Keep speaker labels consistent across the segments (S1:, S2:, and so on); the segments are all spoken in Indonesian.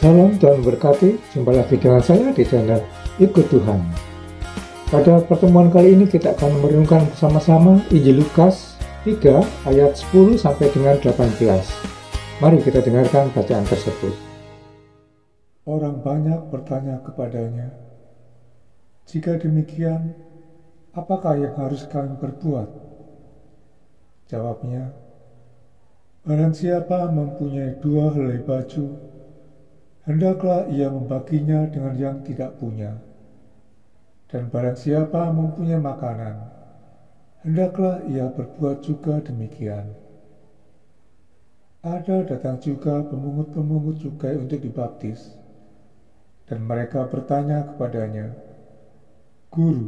S1: Salam Tuhan berkati, jumpa lagi dengan saya di channel Ikut Tuhan. Pada pertemuan kali ini kita akan merenungkan bersama-sama Injil Lukas 3 ayat 10 sampai dengan 18. Mari kita dengarkan bacaan tersebut.
S2: Orang banyak bertanya kepadanya, "Jika demikian, apakah yang harus kami perbuat?" Jawabnya, "Barang siapa mempunyai 2 helai baju, hendaklah ia membaginya dengan yang tidak punya. Dan barang siapa mempunyai makanan, hendaklah ia berbuat juga demikian." Ada datang juga pemungut-pemungut cukai untuk dibaptis, dan mereka bertanya kepadanya, "Guru,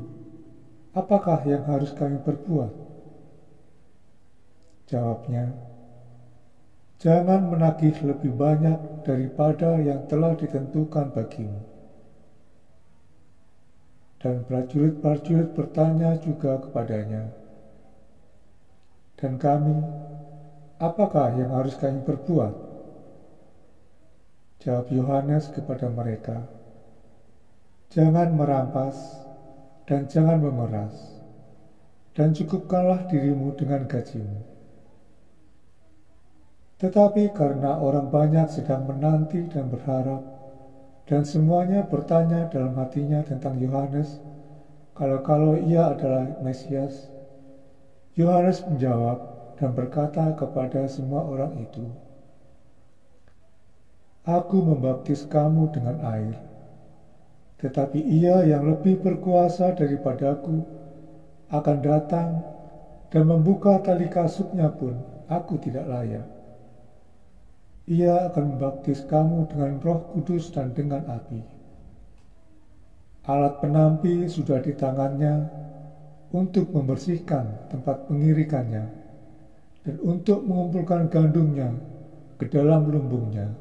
S2: apakah yang harus kami perbuat?" Jawabnya, "Jangan menagih lebih banyak daripada yang telah ditentukan bagimu." Dan prajurit-prajurit bertanya juga kepadanya, "Dan kami, apakah yang harus kami perbuat?" Jawab Yohanes kepada mereka, "Jangan merampas dan jangan memeras, dan cukupkanlah dirimu dengan gajimu." Tetapi karena orang banyak sedang menanti dan berharap, dan semuanya bertanya dalam hatinya tentang Yohanes, kalau ia adalah Mesias, Yohanes menjawab dan berkata kepada semua orang itu, "Aku membaptis kamu dengan air, tetapi ia yang lebih berkuasa daripadaku akan datang, dan membuka tali kasutnya pun aku tidak layak. Ia akan membaptis kamu dengan Roh Kudus dan dengan api. Alat penampi sudah di tangannya untuk membersihkan tempat pengirikannya dan untuk mengumpulkan gandumnya ke dalam lumbungnya.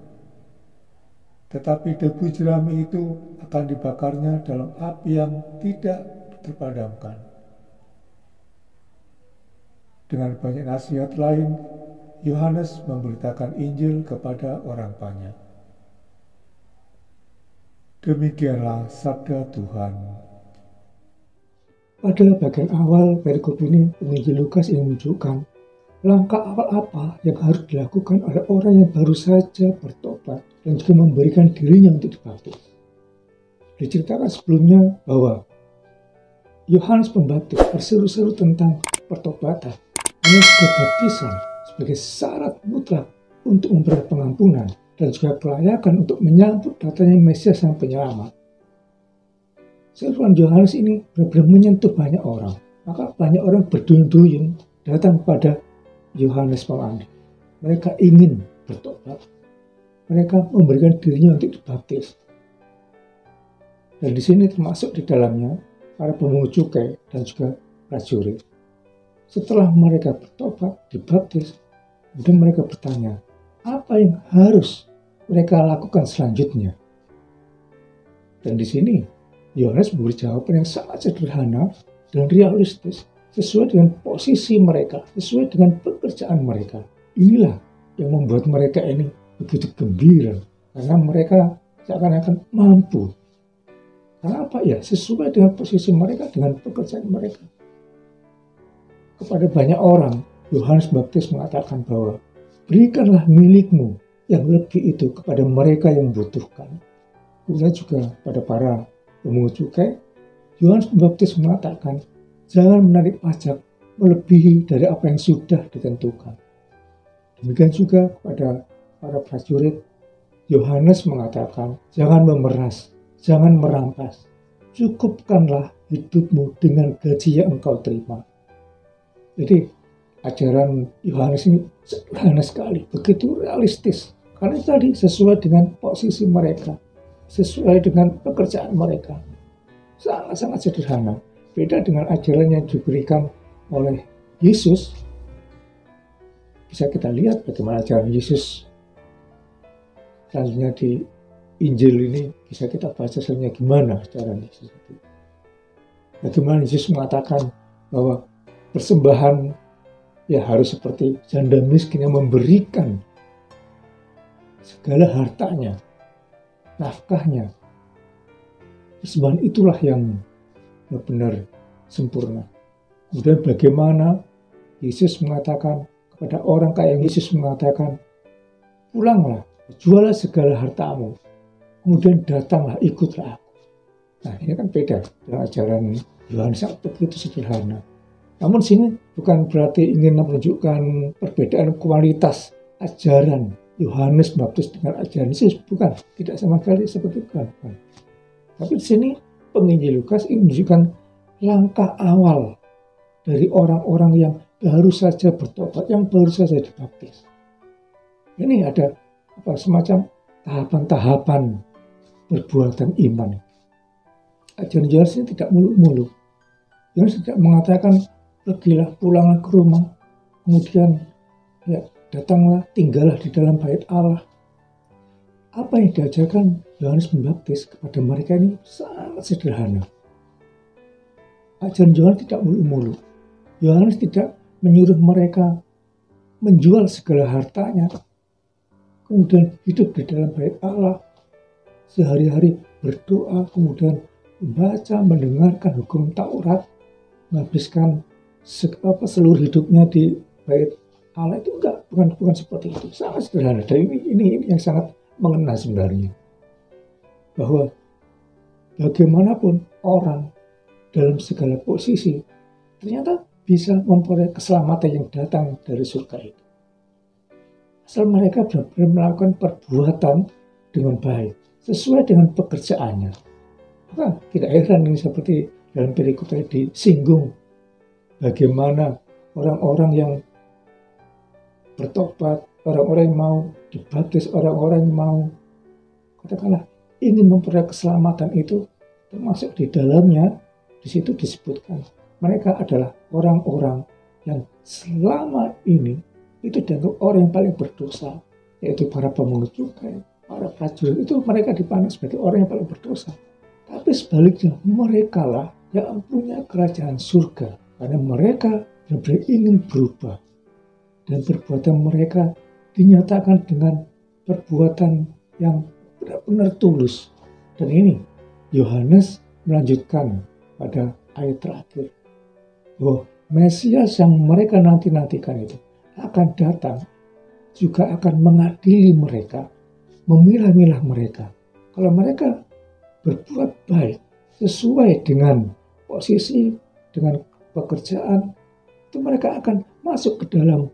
S2: Tetapi debu jerami itu akan dibakarnya dalam api yang tidak terpadamkan." Dengan banyak nasihat lain, Yohanes memberitakan Injil kepada orang banyak. Demikianlah sabda Tuhan.
S1: Pada bagian awal perikop ini, penginjil Lukas ingin menunjukkan langkah awal apa yang harus dilakukan oleh orang yang baru saja bertobat dan juga memberikan dirinya untuk dibaptis. Diceritakan sebelumnya bahwa Yohanes Pembaptis berseru-seru tentang pertobatan, hanya juga baptisan sebagai syarat mutlak untuk memperoleh pengampunan dan juga kelayakan untuk menyambut datangnya Mesias Sang Penyelamat. Seruan Yohanes ini benar-benar menyentuh banyak orang, maka banyak orang berduyun-duyun datang pada Yohanes Pembaptis. Mereka ingin bertobat, mereka memberikan dirinya untuk dibaptis. Dan di sini termasuk di dalamnya para pemungut cukai dan juga prajurit. Setelah mereka bertobat, dibaptis, kemudian mereka bertanya, apa yang harus mereka lakukan selanjutnya? Dan di sini Yohanes memberi jawaban yang sangat sederhana dan realistis, sesuai dengan posisi mereka, sesuai dengan pekerjaan mereka. Inilah yang membuat mereka ini begitu gembira, karena mereka seakan-akan mampu. Karena apa ya? Sesuai dengan posisi mereka, dengan pekerjaan mereka. Kepada banyak orang, Yohanes Pembaptis mengatakan bahwa berikanlah milikmu yang lebih itu kepada mereka yang membutuhkan. Kemudian juga pada para pemungut cukai, Yohanes Pembaptis mengatakan jangan menarik pajak melebihi dari apa yang sudah ditentukan. Demikian juga kepada para prajurit, Yohanes mengatakan jangan memeras, jangan merampas, cukupkanlah hidupmu dengan gaji yang engkau terima. Jadi ajaran Yohanes ini sederhana sekali, begitu realistis. Karena tadi sesuai dengan posisi mereka, sesuai dengan pekerjaan mereka. Sangat-sangat sederhana. Beda dengan ajaran yang diberikan oleh Yesus. Bisa kita lihat bagaimana ajaran Yesus. Selanjutnya di Injil ini bisa kita baca sebenarnya gimana ajaran Yesus itu. Bagaimana Yesus mengatakan bahwa persembahan ya harus seperti janda miskin yang memberikan segala hartanya nafkahnya. Persembahan itulah yang benar-benar sempurna. Kemudian bagaimana Yesus mengatakan kepada orang kaya, Yesus mengatakan, pulanglah, jualah segala hartamu, kemudian datanglah, ikutlah aku. Nah, ini kan beda dengan ajaran Yohanes yang begitu sederhana. Namun sini bukan berarti ingin menunjukkan perbedaan kualitas ajaran Yohanes Baptis dengan ajaran Yesus, bukan, tidak sama sekali seperti itu, bukan. Tapi di sini penginjil Lukas ingin menunjukkan langkah awal dari orang-orang yang baru saja bertobat, yang baru saja dibaptis. Ini ada semacam tahapan-tahapan perbuatan iman. Ajaran Yohanes ini tidak muluk-muluk. Yohanes tidak mengatakan pergilah, pulanglah ke rumah, kemudian datanglah, tinggallah di dalam bait Allah. Apa yang diajarkan Yohanes Pembaptis kepada mereka ini sangat sederhana. Ajaran Yohanes tidak muluk-muluk. Yohanes tidak menyuruh mereka menjual segala hartanya, kemudian hidup di dalam bait Allah, sehari-hari berdoa, kemudian membaca, mendengarkan hukum Taurat, menghabiskan seluruh hidupnya di bait Allah. Itu enggak, bukan seperti itu. Sangat sederhana. Dan ini yang sangat mengena sebenarnya. Bahwa bagaimanapun orang dalam segala posisi ternyata bisa memperoleh keselamatan yang datang dari surga itu. Asal mereka benar-benar melakukan perbuatan dengan baik, sesuai dengan pekerjaannya. Nah, tidak heran ini seperti dalam perikop tadi disinggung bagaimana orang-orang yang bertobat, orang-orang yang mau dibaptis, orang-orang yang mau katakanlah ingin memperoleh keselamatan itu, termasuk di dalamnya di situ disebutkan mereka adalah orang-orang yang selama ini itu dianggap orang yang paling berdosa, yaitu para pemungut cukai, para prajurit, itu mereka dipandang sebagai orang yang paling berdosa. Tapi sebaliknya, mereka lah yang punya kerajaan surga, karena mereka benar-benar ingin berubah. Dan perbuatan mereka dinyatakan dengan perbuatan yang benar-benar tulus. Dan ini Yohanes melanjutkan pada ayat terakhir, bahwa Mesias yang mereka nanti-nantikan itu akan datang, juga akan mengadili mereka, memilah-milah mereka. Kalau mereka berbuat baik sesuai dengan posisi, dengan pekerjaan, itu mereka akan masuk ke dalam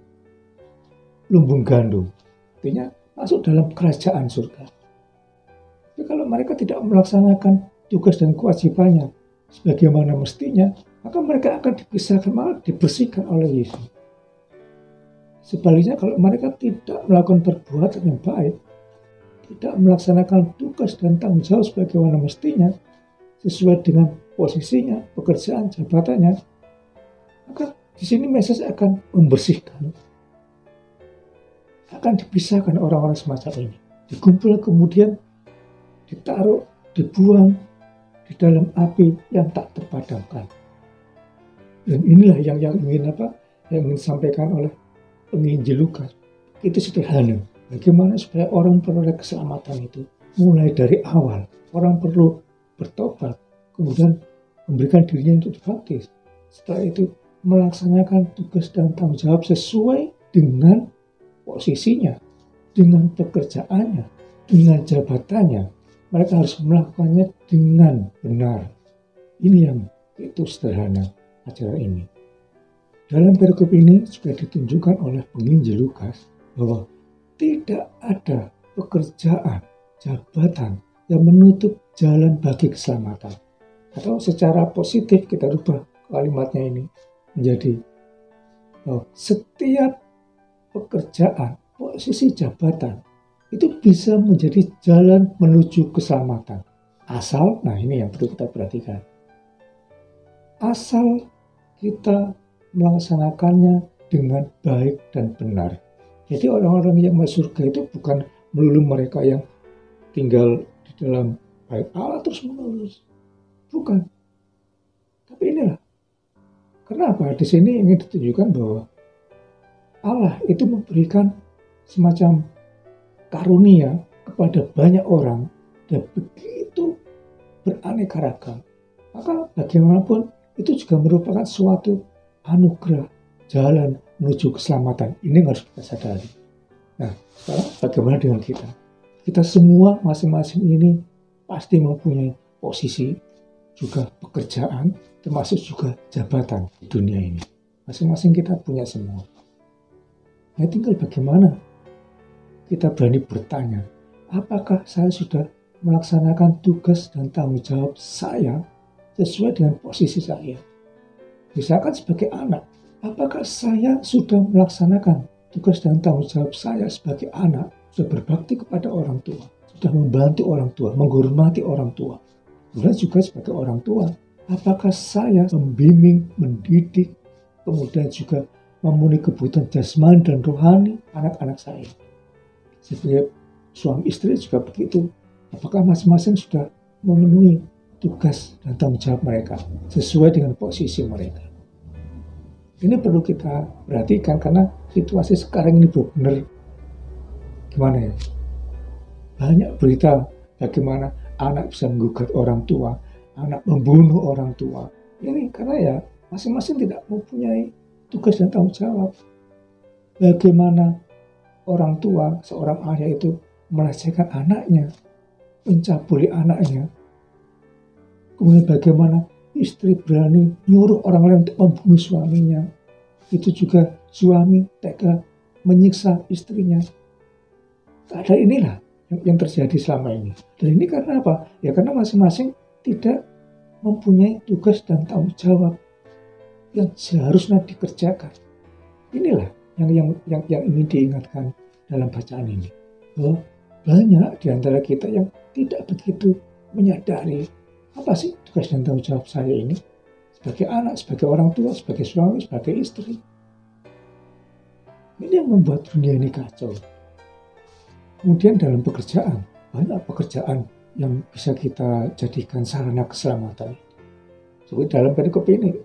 S1: lumbung gandum, artinya masuk dalam kerajaan surga. Tapi kalau mereka tidak melaksanakan tugas dan kewajibannya sebagaimana mestinya, maka mereka akan dipisahkan, malah dibersihkan oleh Yesus. Sebaliknya kalau mereka tidak melakukan perbuatan yang baik, tidak melaksanakan tugas dan tanggung jawab sebagaimana mestinya, sesuai dengan posisinya, pekerjaan, jabatannya, maka di sini Mesias akan membersihkan, akan dipisahkan orang-orang semacam ini. Dikumpul kemudian ditaruh, dibuang di dalam api yang tak terpadamkan. Dan inilah yang ingin disampaikan oleh penginjil Lukas. Itu sederhana. Bagaimana supaya orang peroleh keselamatan itu mulai dari awal. Orang perlu bertobat, kemudian memberikan dirinya untuk dibaptis. Setelah itu melaksanakan tugas dan tanggung jawab sesuai dengan posisinya, dengan pekerjaannya, dengan jabatannya. Mereka harus melakukannya dengan benar. Ini yang itu sederhana ajaran ini. Dalam perikop ini juga ditunjukkan oleh penginjil Lukas bahwa tidak ada pekerjaan, jabatan yang menutup jalan bagi keselamatan. Atau secara positif kita rubah kalimatnya ini menjadi bahwa setiap pekerjaan, posisi jabatan itu bisa menjadi jalan menuju keselamatan. Asal, nah ini yang perlu kita perhatikan. Asal kita melaksanakannya dengan baik dan benar. Jadi orang-orang yang masuk surga itu bukan melulu mereka yang tinggal di dalam bait Allah terus menerus. Bukan. Tapi inilah. Kenapa? Di sini ingin ditunjukkan bahwa Allah itu memberikan semacam karunia kepada banyak orang dan begitu beraneka ragam. Maka bagaimanapun itu juga merupakan suatu anugerah jalan menuju keselamatan. Ini yang harus kita sadari. Nah, sekarang bagaimana dengan kita? Kita semua masing-masing ini pasti mempunyai posisi, juga pekerjaan, termasuk juga jabatan di dunia ini. Masing-masing kita punya semua. Ya tinggal bagaimana kita berani bertanya, apakah saya sudah melaksanakan tugas dan tanggung jawab saya sesuai dengan posisi saya. Misalkan sebagai anak, apakah saya sudah melaksanakan tugas dan tanggung jawab saya sebagai anak, sudah berbakti kepada orang tua, sudah membantu orang tua, menghormati orang tua. Kemudian juga sebagai orang tua, apakah saya membimbing, mendidik, kemudian juga memenuhi kebutuhan jasmani dan rohani anak-anak saya. Sebagai suami istri juga begitu. Apakah masing-masing sudah memenuhi tugas dan tanggung jawab mereka sesuai dengan posisi mereka. Ini perlu kita perhatikan karena situasi sekarang ini benar-benar gimana ya? Banyak berita bagaimana anak bisa menggugat orang tua, anak membunuh orang tua. Ini karena ya masing-masing tidak mempunyai tugas dan tanggung jawab. Bagaimana orang tua, seorang ayah itu melecehkan anaknya, mencabuli anaknya. Kemudian bagaimana istri berani nyuruh orang lain untuk membunuh suaminya. Itu juga suami tega menyiksa istrinya. Keadaan inilah yang terjadi selama ini. Dan ini karena apa? Ya karena masing-masing tidak mempunyai tugas dan tanggung jawab yang seharusnya dikerjakan. Inilah yang ingin diingatkan dalam bacaan ini. Bahwa banyak di antara kita yang tidak begitu menyadari apa sih tugas dan tanggung jawab saya ini sebagai anak, sebagai orang tua, sebagai suami, sebagai istri. Ini yang membuat dunia ini kacau. Kemudian dalam pekerjaan, banyak pekerjaan yang bisa kita jadikan sarana keselamatan. Seperti dalam perikop ini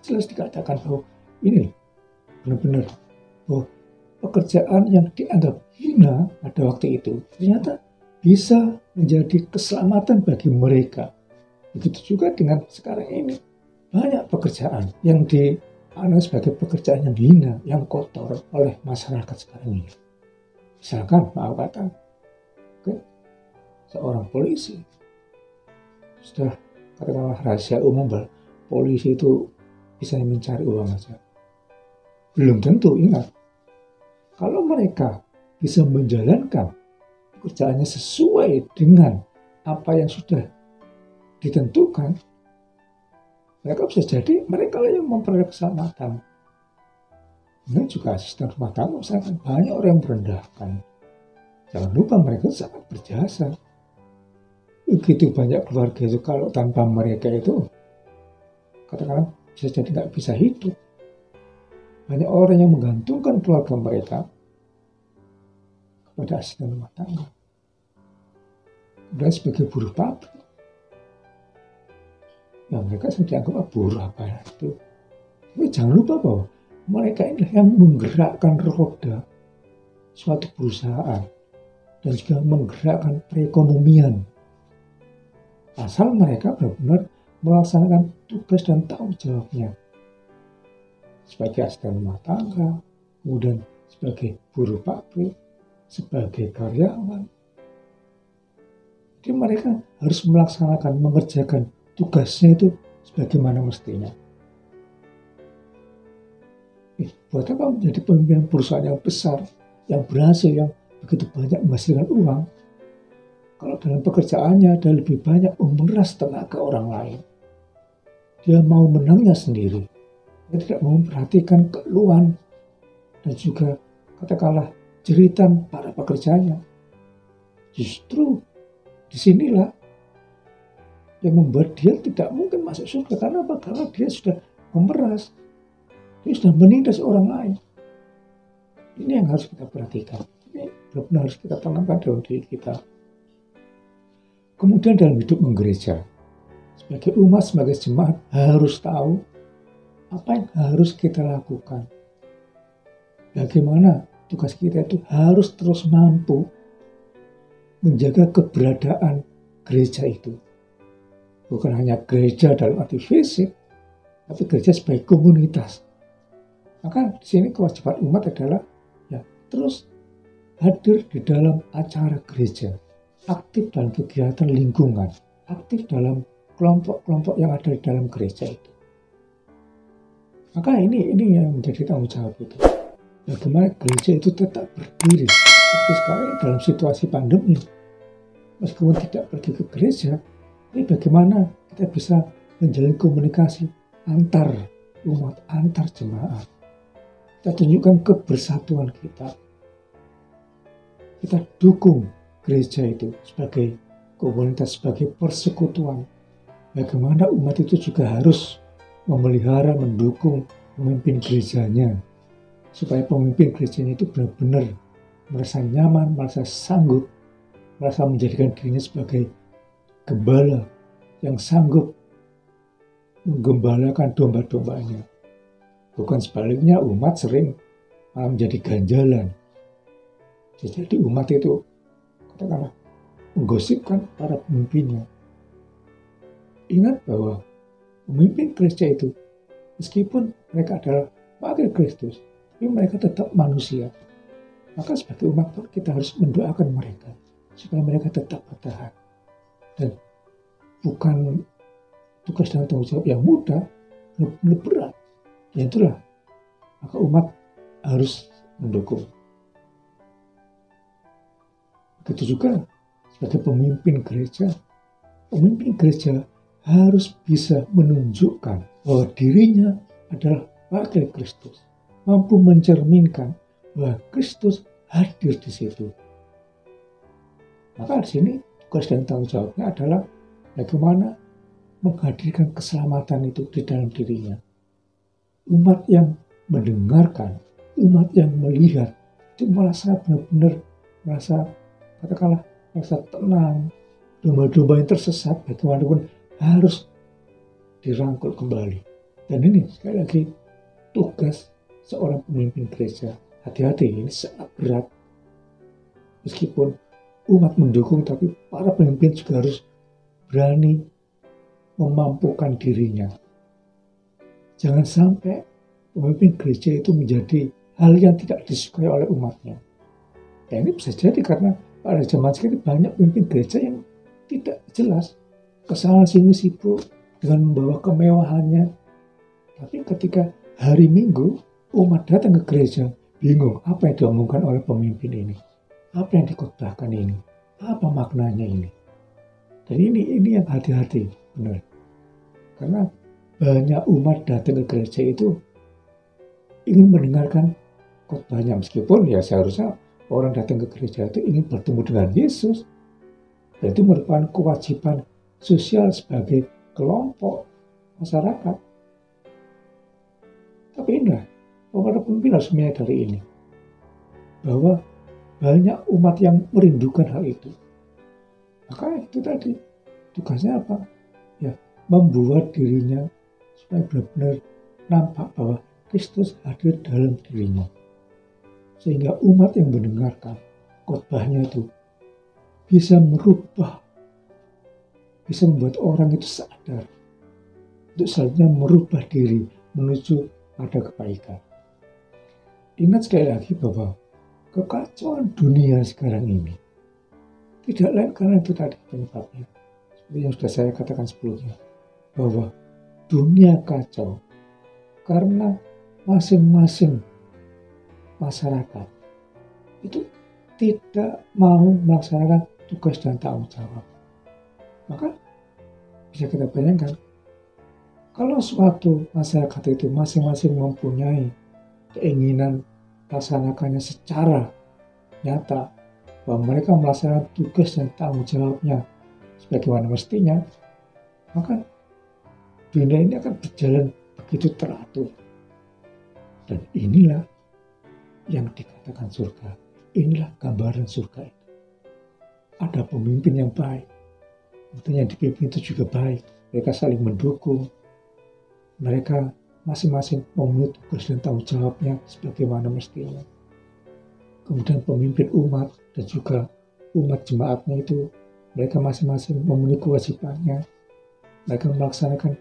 S1: jelas dikatakan bahwa ini benar-benar bahwa pekerjaan yang dianggap hina pada waktu itu ternyata bisa menjadi keselamatan bagi mereka. Begitu juga dengan sekarang ini. Banyak pekerjaan yang dianggap sebagai pekerjaan yang hina, yang kotor oleh masyarakat sekarang ini. Misalkan, maaf kata, seorang polisi sudah katakanlah rahasia umum bahwa polisi itu bisa mencari uang saja. Belum tentu, ingat. Kalau mereka bisa menjalankan pekerjaannya sesuai dengan apa yang sudah ditentukan, mereka bisa jadi mereka yang memperoleh keselamatan. Dan juga asisten rumah tangga, misalkan banyak orang yang merendahkan. Jangan lupa mereka sangat berjasa. Begitu banyak keluarga itu kalau tanpa mereka itu, katakanlah bisa jadi nggak bisa hidup. Banyak orang yang menggantungkan keluarga mereka kepada asisten rumah tangga. Dan sebagai buruh pabrik, ya mereka sudah dianggap buruh apa itu. Tapi jangan lupa bahwa mereka inilah yang menggerakkan roda suatu perusahaan dan juga menggerakkan perekonomian. Asal mereka benar-benar melaksanakan tugas dan tanggung jawabnya. Sebagai asisten rumah tangga, kemudian sebagai buruh pabrik, sebagai karyawan. Jadi mereka harus melaksanakan, mengerjakan tugasnya itu sebagaimana mestinya. Buat apa menjadi pemimpin perusahaan yang besar, yang berhasil, yang begitu banyak menghasilkan uang, kalau dalam pekerjaannya ada lebih banyak memeras tenaga orang lain. Dia mau menangnya sendiri. Dia tidak mau memperhatikan keluhan dan juga katakanlah jeritan para pekerjanya. Justru disinilah yang membuat dia tidak mungkin masuk surga. Karena apa? Karena dia sudah memeras. Dia sudah menindas orang lain. Ini yang harus kita perhatikan. Ini benar-benar harus kita tanamkan dalam diri kita. Kemudian dalam hidup menggereja, sebagai umat, sebagai jemaat harus tahu apa yang harus kita lakukan. Bagaimana tugas kita itu harus terus mampu menjaga keberadaan gereja itu. Bukan hanya gereja dalam arti fisik, tapi gereja sebagai komunitas. Maka di sini kewajiban umat adalah ya terus hadir di dalam acara gereja, aktif dalam kegiatan lingkungan, aktif dalam kelompok-kelompok yang ada di dalam gereja itu. Maka ini yang menjadi tanggung jawab itu. Bagaimana gereja itu tetap berdiri seperti sekarang dalam situasi pandemi. Meskipun tidak pergi ke gereja, ini bagaimana kita bisa menjalin komunikasi antar umat, antar jemaat. Kita tunjukkan kebersatuan kita. Kita dukung gereja itu sebagai komunitas, sebagai persekutuan. Bagaimana umat itu juga harus memelihara, mendukung pemimpin gerejanya. Supaya pemimpin gerejanya itu benar-benar merasa nyaman, merasa sanggup, merasa menjadikan dirinya sebagai gembala yang sanggup menggembalakan domba-dombanya. Bukan sebaliknya, umat sering malah menjadi ganjalan. Jadi umat itu katakanlah menggosipkan para pemimpinnya. Ingat bahwa pemimpin gereja itu meskipun mereka adalah wakil Kristus, tapi mereka tetap manusia. Maka sebagai umat kita harus mendoakan mereka supaya mereka tetap bertahan. Dan bukan tugas dan tanggung jawab yang mudah, lebih berat. Ya itulah, maka umat harus mendukung. Begitu juga sebagai pemimpin gereja harus bisa menunjukkan bahwa dirinya adalah wakil Kristus, mampu mencerminkan bahwa Kristus hadir di situ. Maka di sini tugas dan tanggung jawabnya adalah bagaimana menghadirkan keselamatan itu di dalam dirinya. Umat yang mendengarkan, umat yang melihat, itu merasa benar-benar merasa tenang. Domba-domba yang tersesat bagaimanapun harus dirangkul kembali. Dan ini sekali lagi tugas seorang pemimpin gereja. Hati-hati, ini sangat berat. Meskipun umat mendukung, tapi para pemimpin juga harus berani memampukan dirinya. Jangan sampai pemimpin gereja itu menjadi hal yang tidak disukai oleh umatnya. Ya ini bisa jadi karena pada zaman sekarang banyak pemimpin gereja yang tidak jelas, kesana sini sibuk dengan membawa kemewahannya. Tapi ketika hari Minggu umat datang ke gereja, bingung apa yang diomongkan oleh pemimpin ini, apa yang dikhotbahkan ini, apa maknanya ini. Dan ini yang hati-hati, benar. Karena banyak umat datang ke gereja itu ingin mendengarkan khotbahnya, meskipun ya seharusnya orang datang ke gereja itu ingin bertemu dengan Yesus. Dan itu merupakan kewajiban sosial sebagai kelompok masyarakat. Tapi indah, para pemimpin harus menyadari ini, bahwa banyak umat yang merindukan hal itu. Maka itu tadi, tugasnya apa? Ya, membuat dirinya supaya benar-benar nampak bahwa Kristus hadir dalam dirinya. Sehingga umat yang mendengarkan khotbahnya itu bisa merubah, bisa membuat orang itu sadar untuk selanjutnya merubah diri menuju pada kebaikan. Ingat sekali lagi bahwa kekacauan dunia sekarang ini tidak lain karena itu tadi penyebabnya. Seperti yang sudah saya katakan sebelumnya, bahwa dunia kacau karena masing-masing masyarakat itu tidak mau melaksanakan tugas dan tanggung jawab. Maka bisa kita bayangkan, kalau suatu masyarakat itu masing-masing mempunyai keinginan melaksanakannya secara nyata, bahwa mereka melaksanakan tugas dan tanggung jawabnya sebagaimana mestinya, maka dunia ini akan berjalan begitu teratur. Dan inilah yang dikatakan surga. Inilah gambaran surga itu. Ada pemimpin yang baik. Kemudian yang dipimpin itu juga baik. Mereka saling mendukung. Mereka masing-masing memenuhi tugas dan tanggung jawabnya sebagaimana mestinya. Kemudian pemimpin umat dan juga umat jemaatnya itu mereka masing-masing memenuhi kewajibannya, mereka melaksanakan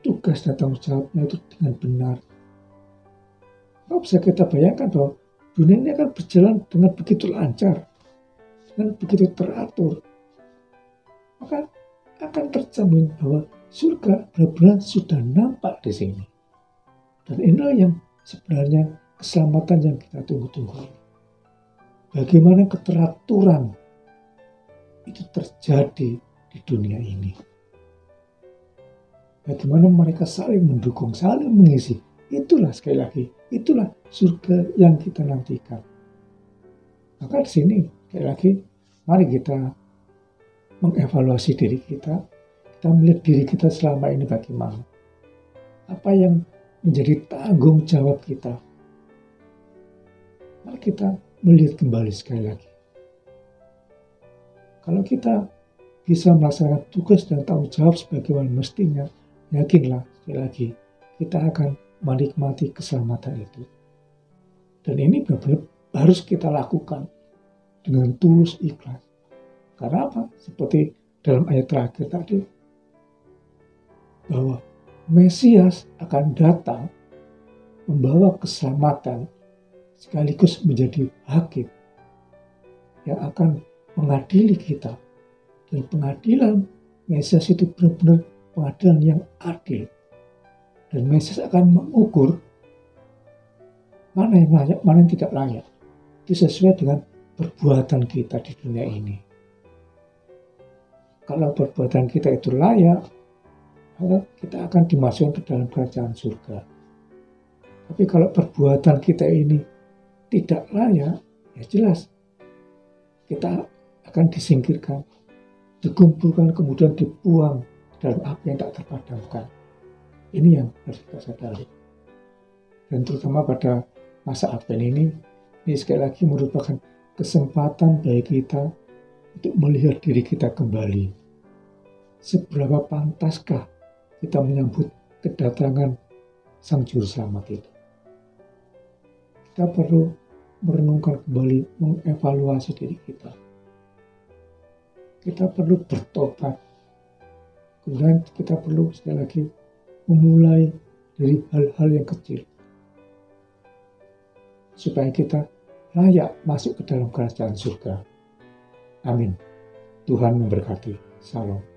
S1: tugas dan tanggung jawabnya itu dengan benar. Maka bisa kita bayangkan bahwa dunia ini akan berjalan dengan begitu lancar, dengan begitu teratur. Maka akan tercermin bahwa surga benar-benar sudah nampak di sini. Dan inilah yang sebenarnya keselamatan yang kita tunggu-tunggu. Bagaimana keteraturan itu terjadi di dunia ini. Bagaimana mereka saling mendukung, saling mengisi. Itulah sekali lagi, itulah surga yang kita nantikan. Maka di sini sekali lagi, mari kita mengevaluasi diri kita melihat diri kita selama ini bagaimana. Apa yang menjadi tanggung jawab kita. Mari kita melihat kembali sekali lagi. Kalau kita bisa melaksanakan tugas dan tanggung jawab sebagaimana mestinya, yakinlah sekali lagi kita akan menikmati keselamatan itu. Dan ini benar-benar harus kita lakukan dengan tulus ikhlas. Karena apa? Seperti dalam ayat terakhir tadi, bahwa Mesias akan datang membawa keselamatan sekaligus menjadi hakim yang akan mengadili kita. Dan pengadilan Mesias itu benar-benar pengadilan yang adil. Dan Mesias akan mengukur mana yang layak, mana yang tidak layak. Itu sesuai dengan perbuatan kita di dunia ini. Kalau perbuatan kita itu layak, maka kita akan dimasukkan ke dalam kerajaan surga. Tapi kalau perbuatan kita ini tidak layak, ya jelas kita akan disingkirkan, dikumpulkan, kemudian dibuang dalam api yang tak terpadamkan. Ini yang harus kita sadari. Dan terutama pada masa Advent ini sekali lagi merupakan kesempatan bagi kita untuk melihat diri kita kembali. Seberapa pantaskah kita menyambut kedatangan Sang Juru Selamat itu. Kita perlu merenungkan kembali, mengevaluasi diri kita. Kita perlu bertobat. Kemudian kita perlu sekali lagi memulai dari hal-hal yang kecil. Supaya kita layak masuk ke dalam kerajaan surga. Amin. Tuhan memberkati. Salam.